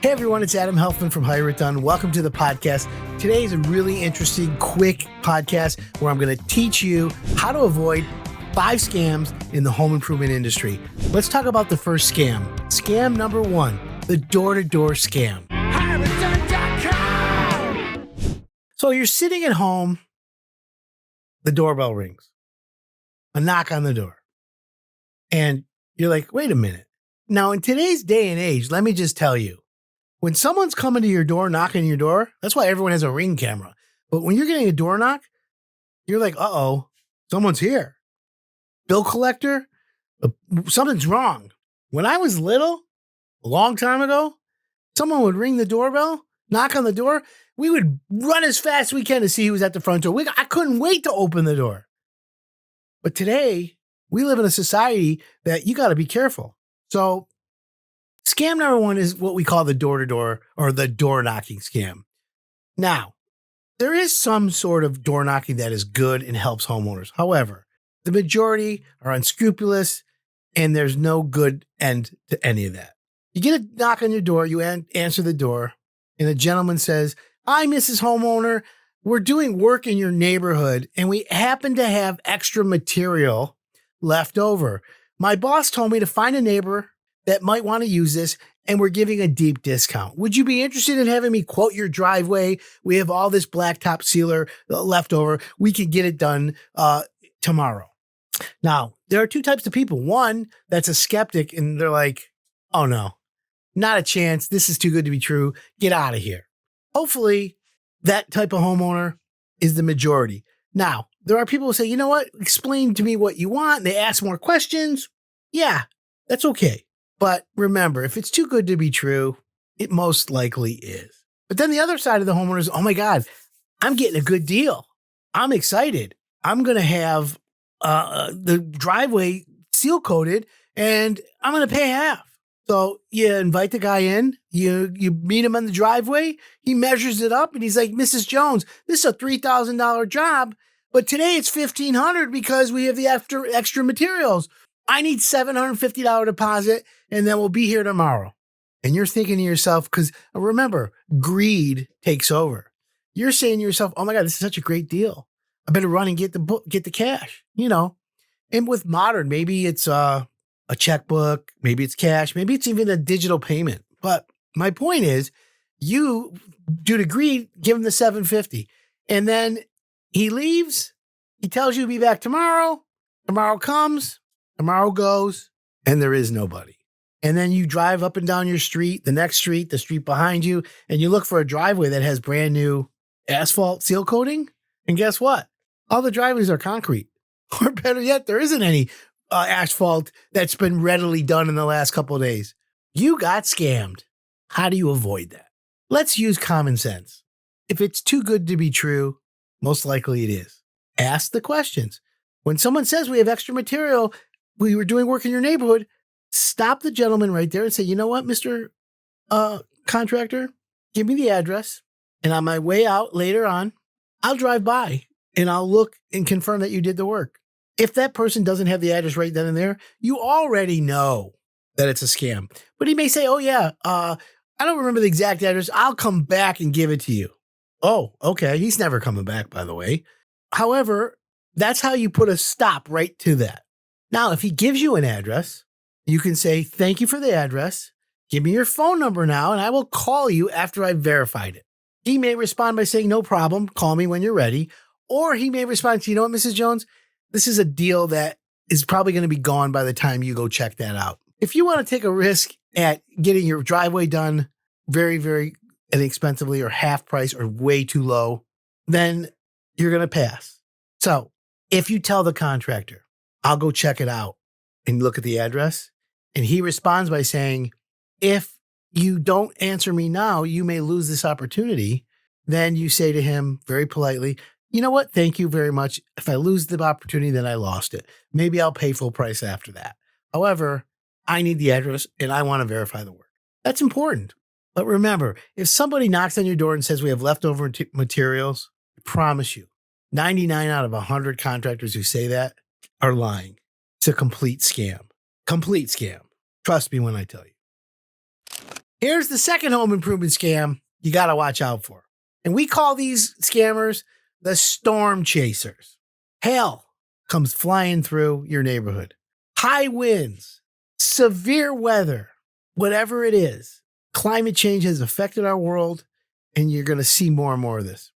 Hey everyone, it's Adam Helfman from Hire It Done. Welcome to the podcast. Today is a really interesting, quick podcast where I'm going to teach you how to avoid 5 scams in the home improvement industry. Let's talk about the first scam. Scam number 1, the door-to-door scam. So you're sitting at home, the doorbell rings, a knock on the door, and you're like, wait a minute. Now, in today's day and age, let me just tell you, when someone's coming to your door, knocking on your door, that's why everyone has a Ring camera. But when you're getting a door knock, you're like, uh-oh, someone's here. Bill collector, something's wrong. When I was little, a long time ago, someone would ring the doorbell, knock on the door. We would run as fast as we can to see who was at the front door. I couldn't wait to open the door. But today, we live in a society that you got to be careful. So scam number 1 is what we call the door-to-door or the door knocking scam. Now, there is some sort of door knocking that is good and helps homeowners. However, the majority are unscrupulous and there's no good end to any of that. You get a knock on your door, you answer the door, and a gentleman says, "Hi, Mrs. Homeowner. We're doing work in your neighborhood and we happen to have extra material left over. My boss told me to find a neighbor that might want to use this, and we're giving a deep discount. Would you be interested in having me quote your driveway? We have all this blacktop sealer left over. We could get it done tomorrow." Now, there are 2 types of people. One that's a skeptic, and they're like, oh no, not a chance. This is too good to be true. Get out of here. Hopefully, that type of homeowner is the majority. Now, there are people who say, you know what? Explain to me what you want. They ask more questions. Yeah, that's okay. But remember, if it's too good to be true, it most likely is. But then the other side of the homeowner is, oh my God, I'm getting a good deal. I'm excited. I'm going to have the driveway seal coated and I'm going to pay half. So you invite the guy in, you meet him on the driveway. He measures it up and he's like, "Mrs. Jones, this is a $3,000 job, but today it's $1,500 because we have the extra materials. I need $750 deposit and then we'll be here tomorrow." And you're thinking to yourself, because remember, greed takes over. You're saying to yourself, oh my God, this is such a great deal. I better run and get the cash, And with modern, maybe it's a checkbook, maybe it's cash, maybe it's even a digital payment. But my point is, you, due to greed, give him the $750. And then he leaves. He tells you to be back tomorrow. Tomorrow comes. Tomorrow goes, and there is nobody. And then you drive up and down your street, the next street, the street behind you, and you look for a driveway that has brand new asphalt seal coating. And guess what? All the driveways are concrete. Or better yet, there isn't any asphalt that's been readily done in the last couple of days. You got scammed. How do you avoid that? Let's use common sense. If it's too good to be true, most likely it is. Ask the questions. When someone says we have extra material, we were doing work in your neighborhood, stop the gentleman right there and say, you know what, Mr. Contractor, give me the address. And on my way out later on, I'll drive by and I'll look and confirm that you did the work. If that person doesn't have the address right then and there, you already know that it's a scam. But he may say, oh yeah, I don't remember the exact address. I'll come back and give it to you. Oh, okay. He's never coming back, by the way. However, that's how you put a stop right to that. Now, if he gives you an address, you can say, thank you for the address. Give me your phone number now, and I will call you after I've verified it. He may respond by saying, no problem. Call me when you're ready. Or he may respond to, you know what, Mrs. Jones, this is a deal that is probably going to be gone by the time you go check that out. If you want to take a risk at getting your driveway done very, very inexpensively or half price or way too low, then you're going to pass. So if you tell the contractor, I'll go check it out and look at the address, and he responds by saying, if you don't answer me now, you may lose this opportunity. Then you say to him very politely, you know what? Thank you very much. If I lose the opportunity, then I lost it. Maybe I'll pay full price after that. However, I need the address and I want to verify the work. That's important. But remember, if somebody knocks on your door and says we have leftover materials, I promise you, 99 out of 100 contractors who say that are lying. It's a complete scam. Complete scam. Trust me when I tell you. Here's the second home improvement scam you got to watch out for. And we call these scammers the storm chasers. Hail comes flying through your neighborhood. High winds, severe weather, whatever it is. Climate change has affected our world, and you're going to see more and more of this.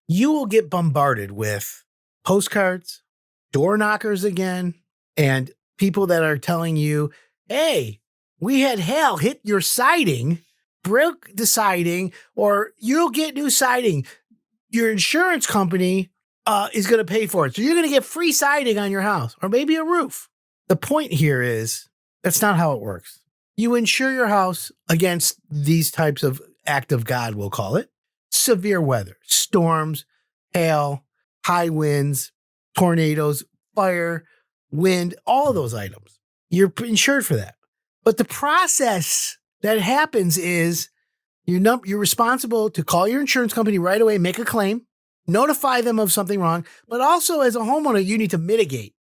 You will get bombarded with postcards, door knockers again, and people that are telling you, hey, we had hail hit your siding, broke the siding, or you'll get new siding. Your insurance company is going to pay for it. So you're going to get free siding on your house or maybe a roof. The point here is that's not how it works. You insure your house against these types of act of God, we'll call it. Severe weather, storms, hail, high winds, tornadoes, fire, wind, all of those items. You're insured for that. But the process that happens is you're responsible to call your insurance company right away, make a claim, notify them of something wrong. But also as a homeowner, you need to mitigate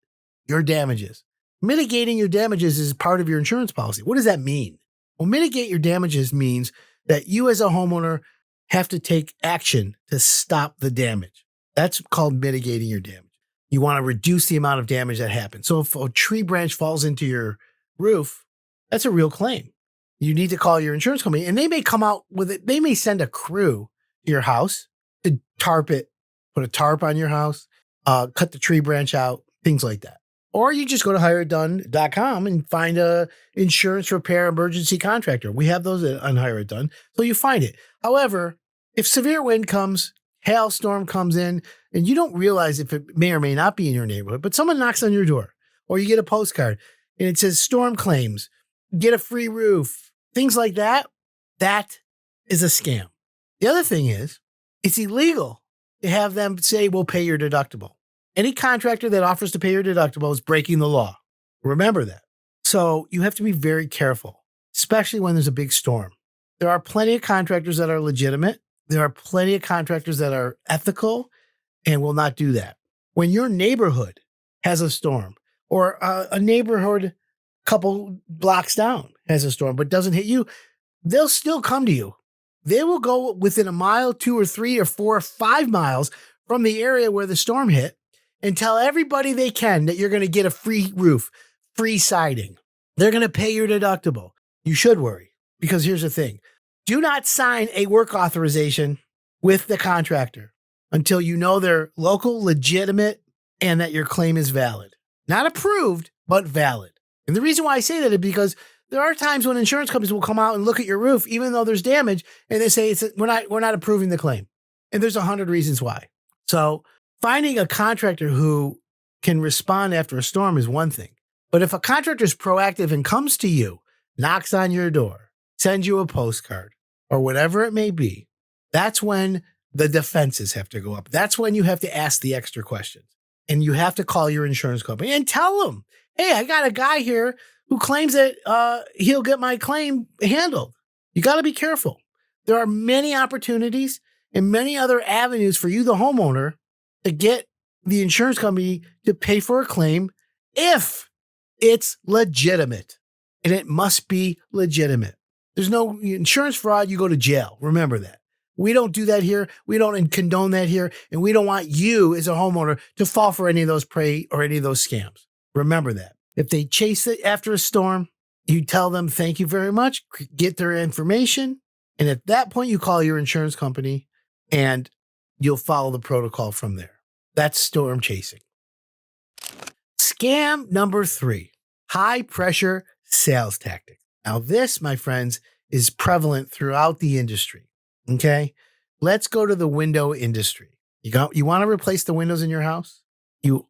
your damages. Mitigating your damages is part of your insurance policy. What does that mean? Well, mitigate your damages means that you as a homeowner have to take action to stop the damage. That's called mitigating your damage. You want to reduce the amount of damage that happens. So if a tree branch falls into your roof, that's a real claim. You need to call your insurance company, and they may come out with it. They may send a crew to your house to tarp it, put a tarp on your house, cut the tree branch out, things like that. Or you just go to hireitdone.com and find a insurance repair emergency contractor. We have those on Hire It Done. So you find it. However, if severe wind comes, hailstorm comes in, and you don't realize if it may or may not be in your neighborhood, but someone knocks on your door or you get a postcard and it says storm claims, get a free roof, things like that, that is a scam. The other thing is it's illegal to have them say, we'll pay your deductible. Any contractor that offers to pay your deductible is breaking the law. Remember that. So you have to be very careful, especially when there's a big storm. There are plenty of contractors that are legitimate. There are plenty of contractors that are ethical and will not do that. When your neighborhood has a storm or a neighborhood couple blocks down has a storm but doesn't hit you, they'll still come to you. They will go within a mile, 2 or 3 or 4 or 5 miles from the area where the storm hit and tell everybody they can that you're going to get a free roof, free siding. They're going to pay your deductible. You should worry because here's the thing. Do not sign a work authorization with the contractor until you know they're local, legitimate, and that your claim is valid. Not approved, but valid. And the reason why I say that is because there are times when insurance companies will come out and look at your roof, even though there's damage, and they say we're not approving the claim. And there's 100 reasons why. So finding a contractor who can respond after a storm is one thing. But if a contractor is proactive and comes to you, knocks on your door, sends you a postcard, or whatever it may be, that's when the defenses have to go up. That's when you have to ask the extra questions. And you have to call your insurance company and tell them, hey, I got a guy here who claims that he'll get my claim handled. You got to be careful. There are many opportunities and many other avenues for you, the homeowner, to get the insurance company to pay for a claim if it's legitimate. And it must be legitimate. There's no insurance fraud. You go to jail. Remember that. We don't do that here. We don't condone that here. And we don't want you as a homeowner to fall for any of those prey or any of those scams. Remember that. If they chase it after a storm, you tell them, thank you very much, get their information. And at that point, you call your insurance company and you'll follow the protocol from there. That's storm chasing. Scam number 3, high pressure sales tactics. Now this, my friends, is prevalent throughout the industry. Okay. Let's go to the window industry. You want to replace the windows in your house? You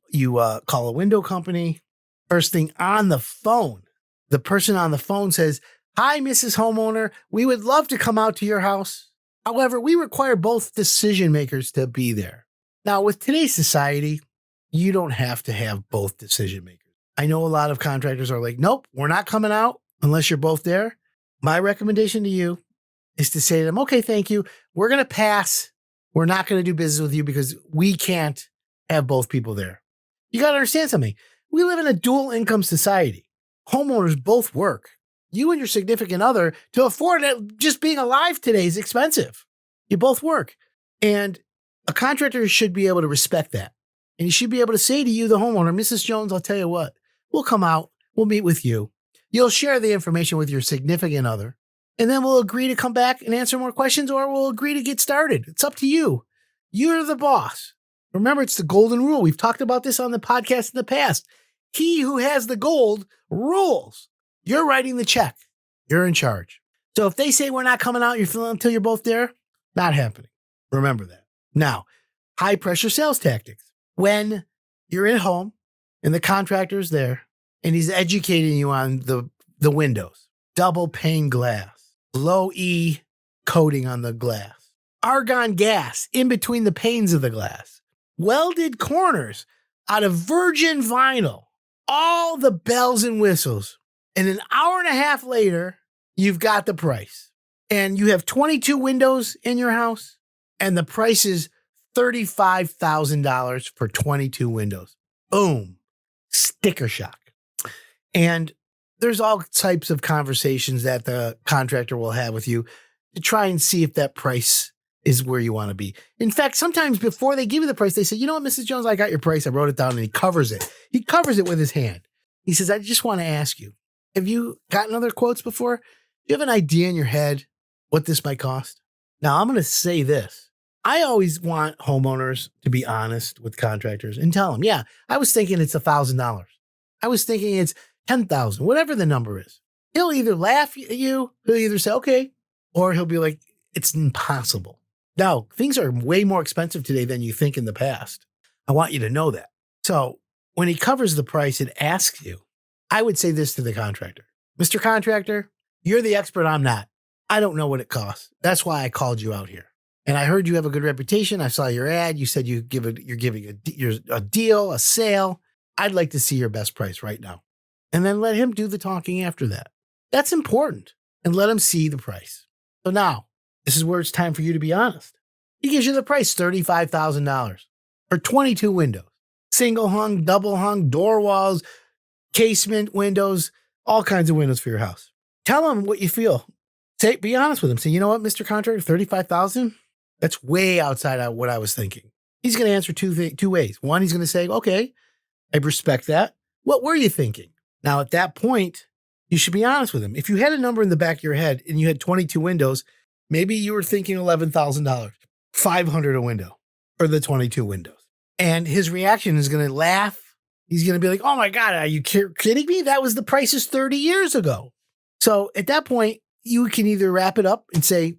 call a window company. First thing on the phone, the person on the phone says, hi, Mrs. Homeowner. We would love to come out to your house. However, we require both decision makers to be there. Now, with today's society, you don't have to have both decision makers. I know a lot of contractors are like, nope, we're not coming out unless you're both there. My recommendation to you is to say to them, okay, thank you. We're going to pass. We're not going to do business with you because we can't have both people there. You got to understand something. We live in a dual income society. Homeowners both work. You and your significant other to afford it. Just being alive today is expensive. You both work. And a contractor should be able to respect that. And he should be able to say to you, the homeowner, Mrs. Jones, I'll tell you what, we'll come out, we'll meet with you. You'll share the information with your significant other, and then we'll agree to come back and answer more questions, or we'll agree to get started. It's up to you. You're the boss. Remember, it's the golden rule. We've talked about this on the podcast in the past. He who has the gold rules. You're writing the check. You're in charge. So if they say we're not coming out until you're both there, not happening. Remember that. Now, high pressure sales tactics. When you're at home and the contractor's there and he's educating you on the windows, double pane glass, low E coating on the glass, argon gas in between the panes of the glass, welded corners out of virgin vinyl, all the bells and whistles. And an hour and a half later, you've got the price. And you have 22 windows in your house, and the price is $35,000 for 22 windows. Boom. Sticker shock. And there's all types of conversations that the contractor will have with you to try and see if that price is where you want to be. In fact, sometimes before they give you the price, they say, you know what, Mrs. Jones, I got your price. I wrote it down, and he covers it. He covers it with his hand. He says, I just want to ask you, have you gotten other quotes before? Do you have an idea in your head what this might cost? Now, I'm going to say this. I always want homeowners to be honest with contractors and tell them, yeah, I was thinking it's $1,000. I was thinking it's $10,000, whatever the number is. He'll either laugh at you, he'll either say, okay, or he'll be like, it's impossible. Now, things are way more expensive today than you think in the past. I want you to know that. So when he covers the price and asks you, I would say this to the contractor. Mr. Contractor, you're the expert, I'm not. I don't know what it costs. That's why I called you out here. And I heard you have a good reputation. I saw your ad. You said you're giving a deal, a sale. I'd like to see your best price right now. And then let him do the talking after that. That's important. And let him see the price. So now, this is where it's time for you to be honest. He gives you the price, $35,000 for 22 windows. Single hung, double hung, door walls, casement windows, all kinds of windows for your house. Tell him what you feel. Be honest with him. Say, you know what, Mr. Contractor, $35,000? That's way outside of what I was thinking. He's going to answer two ways. One, he's going to say, okay, I respect that. What were you thinking? Now, at that point, you should be honest with him. If you had a number in the back of your head and you had 22 windows, maybe you were thinking $11,000, $500 a window for the 22 windows. And his reaction is going to laugh. He's going to be like, oh my God, are you kidding me? That was the prices 30 years ago. So at that point, you can either wrap it up and say,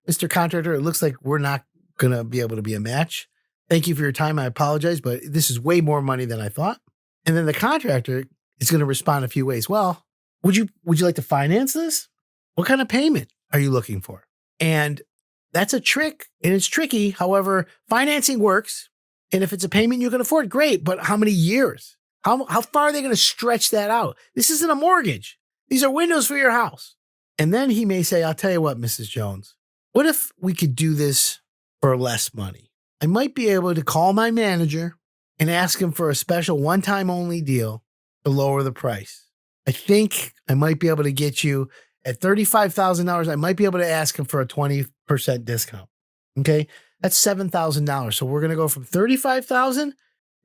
Mr. Contractor, it looks like we're not going to be able to be a match. Thank you for your time. I apologize, but this is way more money than I thought. And then the contractor is going to respond a few ways. Well, would you like to finance this? What kind of payment are you looking for? And that's a trick, and it's tricky. However, financing works. And if it's a payment you can afford, great. But how many years? How far are they going to stretch that out? This isn't a mortgage. These are windows for your house. And then he may say, I'll tell you what, Mrs. Jones, what if we could do this for less money? I might be able to call my manager and ask him for a special one-time only deal to lower the price. I think I might be able to get you at $35,000. I might be able to ask him for a 20% discount. Okay. That's $7,000. So we're going to go from $35,000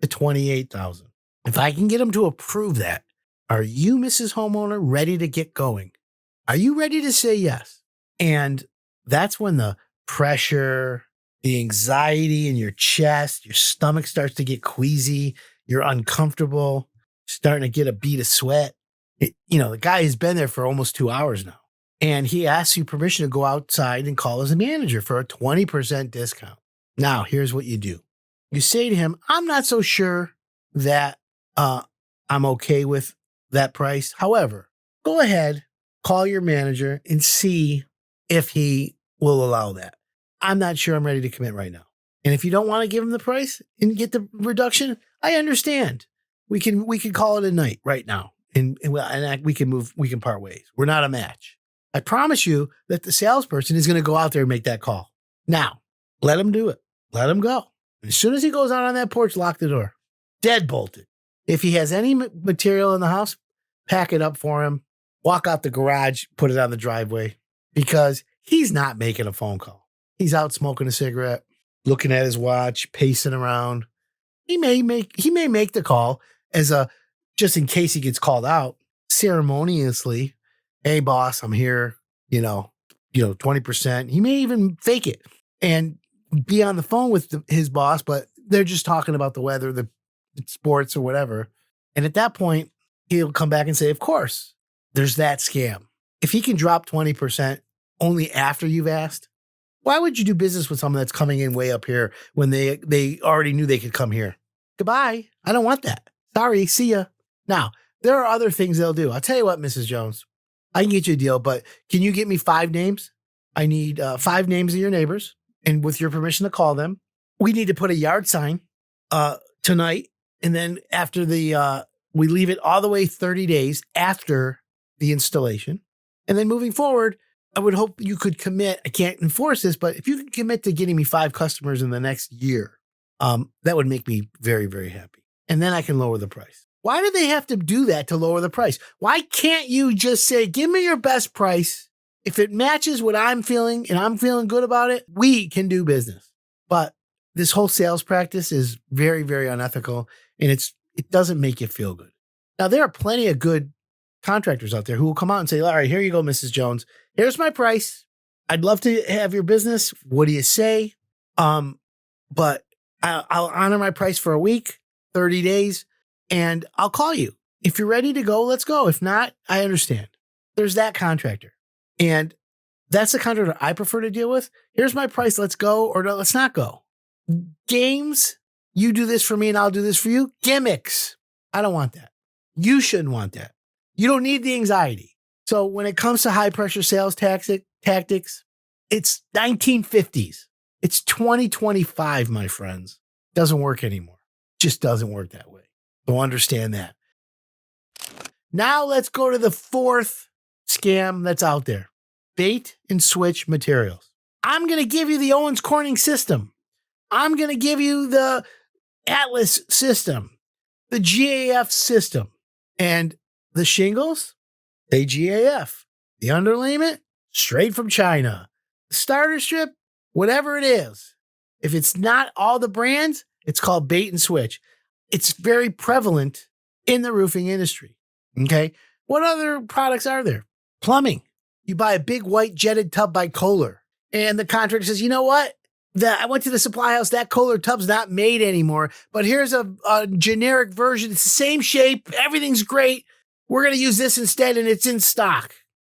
to $28,000. If I can get him to approve that, are you, Mrs. Homeowner, ready to get going? Are you ready to say yes? And that's when the pressure, the anxiety in your chest, your stomach starts to get queasy. You're uncomfortable, starting to get a bead of sweat. The guy has been there for almost 2 hours now. And he asks you permission to go outside and call his manager for a 20% discount. Now, here's what you do. You say to him, I'm not so sure that I'm okay with that price. However, go ahead, call your manager and see if he will allow that. I'm not sure I'm ready to commit right now. And if you don't want to give him the price and get the reduction, I understand. We can call it a night right now. And we can part ways. We're not a match. I promise you that the salesperson is going to go out there and make that call. Now, let him do it. Let him go. As soon as he goes out on that porch, lock the door. Dead bolted. If he has any material in the house, pack it up for him walk out the garage, put it on the driveway because he's not making a phone call. He's out smoking a cigarette, looking at his watch, pacing around. He may make the call as a just in case he gets called out ceremoniously. Hey boss, I'm here, 20%. He may even fake it and be on the phone with his boss, but they're just talking about the weather, the sports or whatever. And at that point, he'll come back and say, of course, there's that scam. If he can drop 20% only after you've asked, why would you do business with someone that's coming in way up here when they already knew they could come here? Goodbye. I don't want that. Sorry. See ya. Now, there are other things they'll do. I'll tell you what, Mrs. Jones, I can get you a deal, but can you get me 5 names? I need 5 names of your neighbors, and with your permission to call them. We need to put a yard sign tonight, and then after we leave it all the way 30 days after the installation. And then moving forward, I would hope you could commit. I can't enforce this, but if you can commit to getting me 5 customers in the next year, that would make me very, very happy. And then I can lower the price. Why do they have to do that to lower the price? Why can't you just say, give me your best price? If it matches what I'm feeling and I'm feeling good about it, we can do business. But this whole sales practice is very, very unethical, and it doesn't make you feel good. Now, there are plenty of good contractors out there who will come out and say, all right, here you go, Mrs. Jones. Here's my price. I'd love to have your business. What do you say? But I'll honor my price for a week, 30 days, and I'll call you. If you're ready to go, let's go. If not, I understand. There's that contractor. And that's the contractor I prefer to deal with. Here's my price. Let's go or no, let's not go. Games, you do this for me and I'll do this for you. Gimmicks. I don't want that. You shouldn't want that. You don't need the anxiety. So when it comes to high pressure sales tactics, it's 1950s. It's 2025, my friends. Doesn't work anymore. Just doesn't work that way. So understand that. Now let's go to the 4th scam that's out there. Bait and switch materials. I'm going to give you the Owens Corning system. I'm going to give you the Atlas system, the GAF system, and the shingles, they GAF. The underlayment, straight from China. The starter strip, whatever it is. If it's not all the brands, it's called bait and switch. It's very prevalent in the roofing industry. Okay. What other products are there? Plumbing. You buy a big white jetted tub by Kohler, and the contractor says, you know what? I went to the supply house. That Kohler tub's not made anymore, but here's a generic version. It's the same shape. Everything's great. We're going to use this instead, and it's in stock.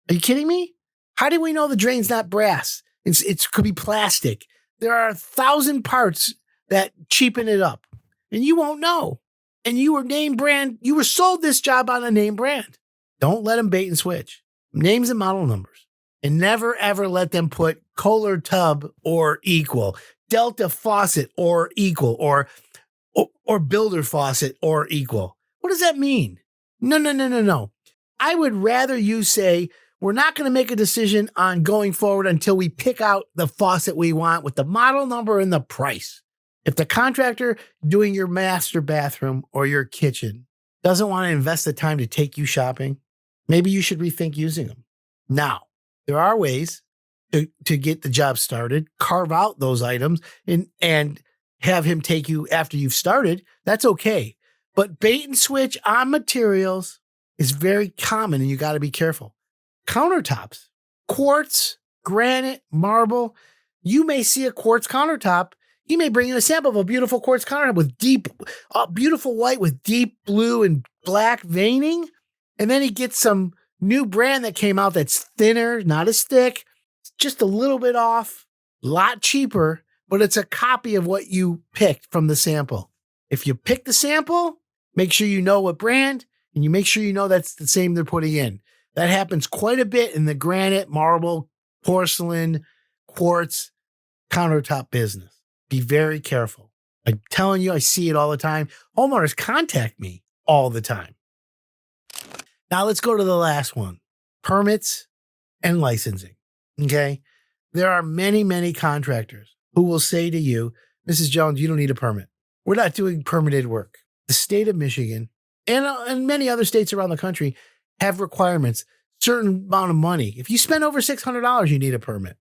Are you kidding me? How do we know the drain's not brass? It could be plastic. There are 1,000 parts that cheapen it up, and you won't know. And you were name brand. You were sold this job on a name brand. Don't let them bait and switch. Names and model numbers. And never, ever let them put Kohler tub or equal, Delta faucet or equal, or builder faucet or equal. What does that mean? No. I would rather you say, we're not going to make a decision on going forward until we pick out the faucet we want with the model number and the price. If the contractor doing your master bathroom or your kitchen doesn't want to invest the time to take you shopping, maybe you should rethink using them. Now, there are ways to get the job started, carve out those items and have him take you after you've started. That's okay. But bait and switch on materials is very common, and you got to be careful. Countertops, quartz, granite, marble. You may see a quartz countertop. He may bring you a sample of a beautiful quartz countertop with beautiful white with deep blue and black veining. And then he gets some new brand that came out that's thinner, not as thick, just a little bit off, a lot cheaper, but it's a copy of what you picked from the sample. If you pick the sample, make sure you know what brand, and you make sure you know that's the same they're putting in. That happens quite a bit in the granite, marble, porcelain, quartz, countertop business. Be very careful. I'm telling you, I see it all the time. Homeowners contact me all the time. Now let's go to the last one, permits and licensing. Okay. There are many, many contractors who will say to you, Mrs. Jones, you don't need a permit. We're not doing permitted work. The state of Michigan and many other states around the country have requirements. certain amount of money. If you spend over $600, you need a permit.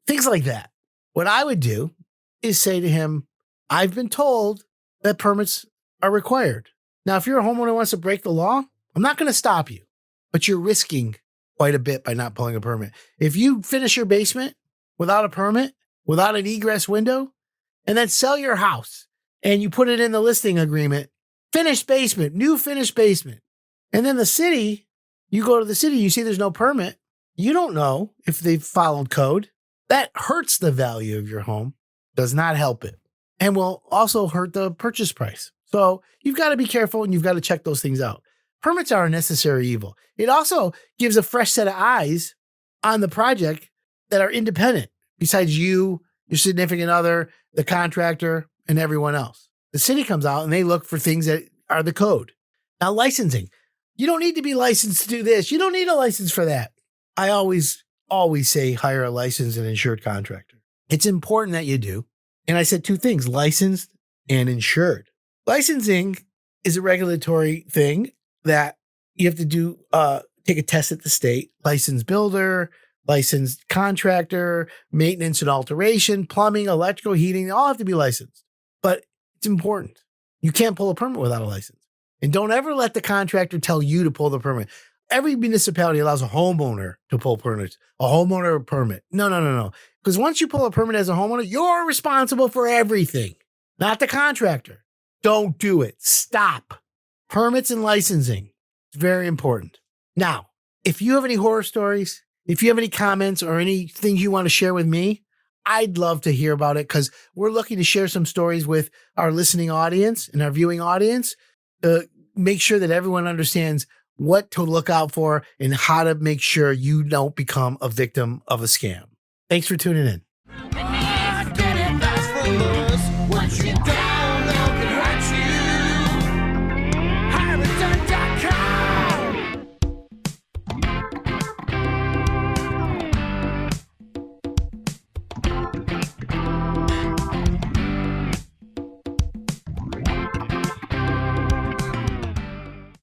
Things like that. What I would do is say to him, I've been told that permits are required. Now, if you're a homeowner who wants to break the law, I'm not going to stop you, but you're risking quite a bit by not pulling a permit. If you finish your basement without a permit, without an egress window, and then sell your house and you put it in the listing agreement, finished basement, new finished basement, and then you go to the city, you see there's no permit, you don't know if they've followed code. That hurts the value of your home, does not help it, and will also hurt the purchase price. So you've got to be careful and you've got to check those things out. Permits are a necessary evil. It also gives a fresh set of eyes on the project that are independent, besides you, your significant other, the contractor, and everyone else. The city comes out and they look for things that are the code. Now, licensing. You don't need to be licensed to do this. You don't need a license for that. I always say hire a licensed and insured contractor. It's important that you do. And I said two things, licensed and insured. Licensing is a regulatory thing that you have to do, take a test at the state, licensed builder, licensed contractor, maintenance and alteration, plumbing, electrical, heating, they all have to be licensed. But it's important. You can't pull a permit without a license. And don't ever let the contractor tell you to pull the permit. Every municipality allows a homeowner to pull permits, a homeowner permit. No. Because once you pull a permit as a homeowner, you're responsible for everything, not the contractor. Don't do it. Stop. Permits and licensing. It's very important. Now, if you have any horror stories, if you have any comments or anything you want to share with me, I'd love to hear about it because we're looking to share some stories with our listening audience and our viewing audience to make sure that everyone understands what to look out for and how to make sure you don't become a victim of a scam. Thanks for tuning in. I get it, that's for us. What you got?